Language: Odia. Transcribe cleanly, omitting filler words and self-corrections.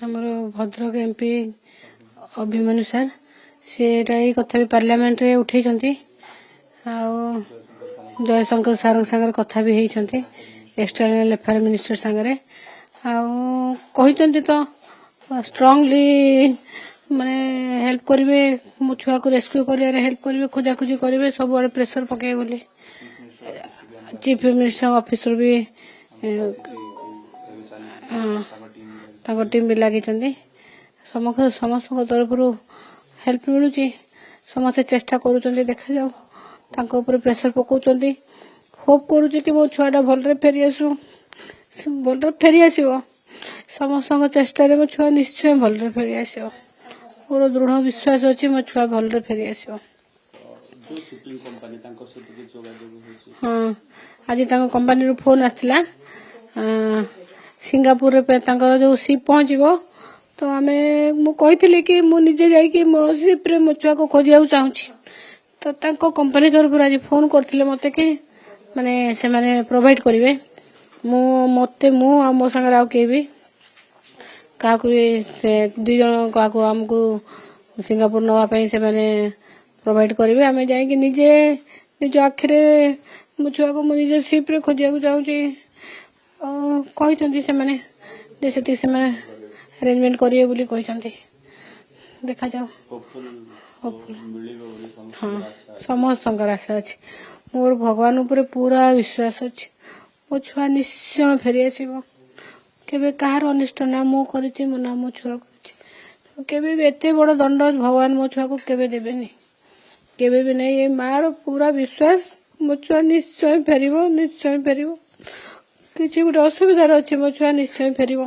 ଆମର ଭଦ୍ରକ ଏମପି ଅଭିମନ୍ୟୁ ସାର୍ ସେଟା ଏଇ କଥା ବି ପାର୍ଲାମେଣ୍ଟରେ ଉଠେଇଛନ୍ତି ଆଉ ଜୟଶଙ୍କର ସାର୍ଙ୍କ ସାଙ୍ଗରେ କଥା ବି ହେଇଛନ୍ତି ଏକ୍ସଟର୍ନାଲ ଆଫେୟାର ମିନିଷ୍ଟର ସାଙ୍ଗରେ ଆଉ କହିଛନ୍ତି ତ ଷ୍ଟ୍ରଙ୍ଗଲି ମାନେ ହେଲ୍ପ କରିବେ ମୋ ଛୁଆକୁ ରେସ୍କ୍ୟୁ କରିବାରେ ହେଲ୍ପ କରିବେ ଖୋଜାଖୋଜି କରିବେ ସବୁଆଡେ ପ୍ରେସର ପକେଇବେ ବୋଲି ଚିଫ ମିନିଷ୍ଟର ଅଫିସର ବି ତାଙ୍କ ଟିମ୍ ବି ଲାଗିଛନ୍ତି ସମସ୍ତଙ୍କ ତରଫରୁ ହେଲ୍ପ ମିଳୁଛି ସମସ୍ତେ ଚେଷ୍ଟା କରୁଛନ୍ତି ଦେଖାଯାଉ ତାଙ୍କ ଉପରେ ପ୍ରେସର ପକାଉଛନ୍ତି ହୋପ୍ କରୁଛି କି ମୋ ଛୁଆଟା ଭଲରେ ଫେରିଆସିବ ସମସ୍ତଙ୍କ ଚେଷ୍ଟାରେ ମୋ ଛୁଆ ନିଶ୍ଚୟ ଭଲରେ ଫେରିଆସିବ ମୋର ଦୃଢ ବିଶ୍ୱାସ ଅଛି ମୋ ଛୁଆ ଭଲରେ ଫେରିଆସିବ ହଁ ଆଜି ତାଙ୍କ କମ୍ପାନୀରୁ ଫୋନ୍ ଆସିଥିଲା ସିଙ୍ଗାପୁରରେ ତାଙ୍କର ଯୋଉ ସିପ୍ ପହଞ୍ଚିବ ତ ମୁଁ କହିଥିଲି କି ମୁଁ ନିଜେ ଯାଇକି ମୋ ସିପ୍ରେ ମୋ ଛୁଆକୁ ଖୋଜିବାକୁ ଚାହୁଁଛି ତ ତାଙ୍କ କମ୍ପାନୀ ତରଫରୁ ଆଜି ଫୋନ୍ କରିଥିଲେ ମୋତେ କି ମାନେ ସେମାନେ ପ୍ରୋଭାଇଡ୍ କରିବେ ମୁଁ ଆଉ ମୋ ସାଙ୍ଗରେ ଆଉ କେହି ବି କାହାକୁ ବି ସେ 2 ଜଣ କାହାକୁ ଆମକୁ ସିଙ୍ଗାପୁର ନେବା ପାଇଁ ସେମାନେ ପ୍ରୋଭାଇଡ୍ କରିବେ ଆମେ ଯାଇକି ନିଜେ ନିଜ ଆଖିରେ ମୋ ଛୁଆକୁ ମୁଁ ନିଜ ସିପ୍ରେ ଖୋଜିବାକୁ ଚାହୁଁଛି କହିଛନ୍ତି ସେମାନେ ଯେ ସେତିକି ସେମାନେ ଆରେଞ୍ଜମେଣ୍ଟ କରିବେ ବୋଲି କହିଛନ୍ତି ଦେଖାଯାଉ ହଁ ସମସ୍ତଙ୍କର ଆଶା ଅଛି ମୋର ଭଗବାନ ଉପରେ ପୁରା ବିଶ୍ୱାସ ଅଛି ମୋ ଛୁଆ ନିଶ୍ଚୟ ଫେରିଆସିବ କେବେ କାହାର ଅନିଷ୍ଟ ନା ମୁଁ କରିଛି ନା ମୋ ଛୁଆ କରିଛି କେବେ ବି ଏତେ ବଡ ଦଣ୍ଡ ଭଗବାନ ମୋ ଛୁଆକୁ କେବେ ଦେବେନି କେବେ ବି ନାହିଁ ଏ ମାର ପୁରା ବିଶ୍ୱାସ ମୋ ଛୁଆ ନିଶ୍ଚୟ ଫେରିବ କିଛି ଗୋଟେ ଅସୁବିଧାରେ ଅଛି ମୋ ଛୁଆ ନିଶ୍ଚୟ ଫେରିବ।